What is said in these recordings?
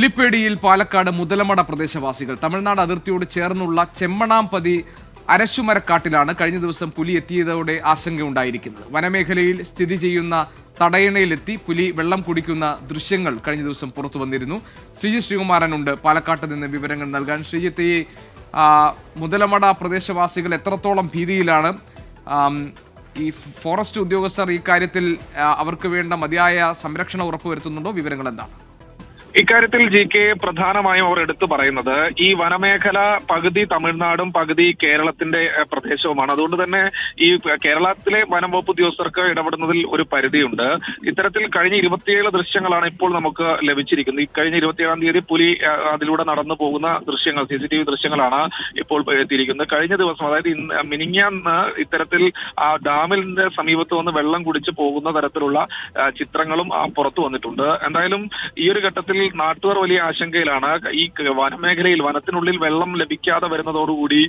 പുലിപ്പേടിയിൽ പാലക്കാട് മുതലമട പ്രദേശവാസികൾ തമിഴ്നാട് അതിർത്തിയോട് ചേർന്നുള്ള ചെമ്മണാംപതി അരശുമരക്കാട്ടിലാണ് കഴിഞ്ഞ ദിവസം പുലി എത്തിയതോടെ ആശങ്കയുണ്ടായിരിക്കുന്നത്. വനമേഖലയിൽ സ്ഥിതി ചെയ്യുന്ന തടയണയിലെത്തി പുലി വെള്ളം കുടിക്കുന്ന ദൃശ്യങ്ങൾ കഴിഞ്ഞ ദിവസം പുറത്തു വന്നിരുന്നു. ശ്രീജിത്ത് ശ്രീകുമാരനുണ്ട് പാലക്കാട്ട് നിന്ന് വിവരങ്ങൾ നൽകാൻ. ശ്രീജിത്ത്, ഈ മുതലമട പ്രദേശവാസികൾ എത്രത്തോളം ഭീതിയിലാണ്? ഈ ഫോറസ്റ്റ് ഉദ്യോഗസ്ഥർ ഈ കാര്യത്തിൽ അവർക്ക് വേണ്ട മതിയായ സംരക്ഷണം ഉറപ്പുവരുത്തുന്നുണ്ടോ? വിവരങ്ങൾ എന്താണ്? ഇക്കാര്യത്തിൽ ജി.കെ. പ്രധാനമായും അവർ എടുത്തു പറയുന്നത് ഈ വനമേഖല പകുതി തമിഴ്നാടും പകുതി കേരളത്തിന്റെ പ്രദേശവുമാണ്. അതുകൊണ്ട് തന്നെ ഈ കേരളത്തിലെ വനം വകുപ്പ് ഉദ്യോഗസ്ഥർക്ക് ഇടപെടുന്നതിൽ ഒരു പരിധിയുണ്ട്. ഇത്തരത്തിൽ കഴിഞ്ഞ 27 ദൃശ്യങ്ങളാണ് ഇപ്പോൾ നമുക്ക് ലഭിച്ചിരിക്കുന്നത്. ഈ കഴിഞ്ഞ 27-ാം തീയതി പുലി അതിലൂടെ നടന്നു പോകുന്ന ദൃശ്യങ്ങൾ, CCTV ദൃശ്യങ്ങളാണ് ഇപ്പോൾ എത്തിയിരിക്കുന്നത്. കഴിഞ്ഞ ദിവസം, അതായത് മിനിഞ്ഞാന്ന് ഇത്തരത്തിൽ ആ ഡാമിന്റെ സമീപത്ത് വന്ന് വെള്ളം കുടിച്ച് പോകുന്ന തരത്തിലുള്ള ചിത്രങ്ങളും പുറത്തു വന്നിട്ടുണ്ട്. എന്തായാലും ഈ ഒരു ഘട്ടത്തിൽ നാട്ടുകാർ വലിയ ആശങ്കയിലാണ്. ഈ വനമേഖലയിൽ വനത്തിനുള്ളിൽ വെള്ളം ലഭിക്കാതെ വരുന്നതോടുകൂടി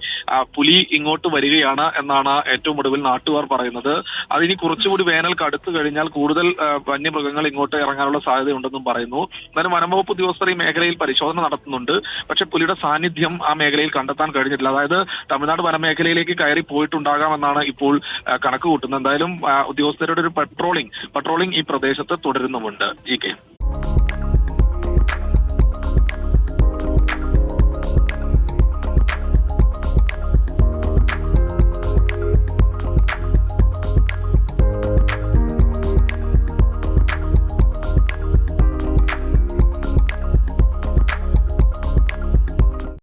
പുലി ഇങ്ങോട്ട് വരികയാണ് എന്നാണ് ഏറ്റവും ഒടുവിൽ നാട്ടുകാർ പറയുന്നത്. അതിനി കുറച്ചുകൂടി വേനൽ കടുത്തു കഴിഞ്ഞാൽ കൂടുതൽ വന്യമൃഗങ്ങൾ ഇങ്ങോട്ട് ഇറങ്ങാനുള്ള സാധ്യതയുണ്ടെന്നും പറയുന്നു. എന്നാലും വനംവകുപ്പ് ഉദ്യോഗസ്ഥർ ഈ മേഖലയിൽ പരിശോധന നടത്തുന്നുണ്ട്. പക്ഷെ പുലിയുടെ സാന്നിധ്യം ആ മേഖലയിൽ കണ്ടെത്താൻ കഴിഞ്ഞിട്ടില്ല. അതായത് തമിഴ്നാട് വനമേഖലയിലേക്ക് കയറി പോയിട്ടുണ്ടാകാമെന്നാണ് ഇപ്പോൾ കണക്ക് കൂട്ടുന്നത്. എന്തായാലും ഉദ്യോഗസ്ഥരുടെ ഒരു പട്രോളിംഗ് ഈ പ്രദേശത്ത് തുടരുന്നുമുണ്ട്. ജി.കെ.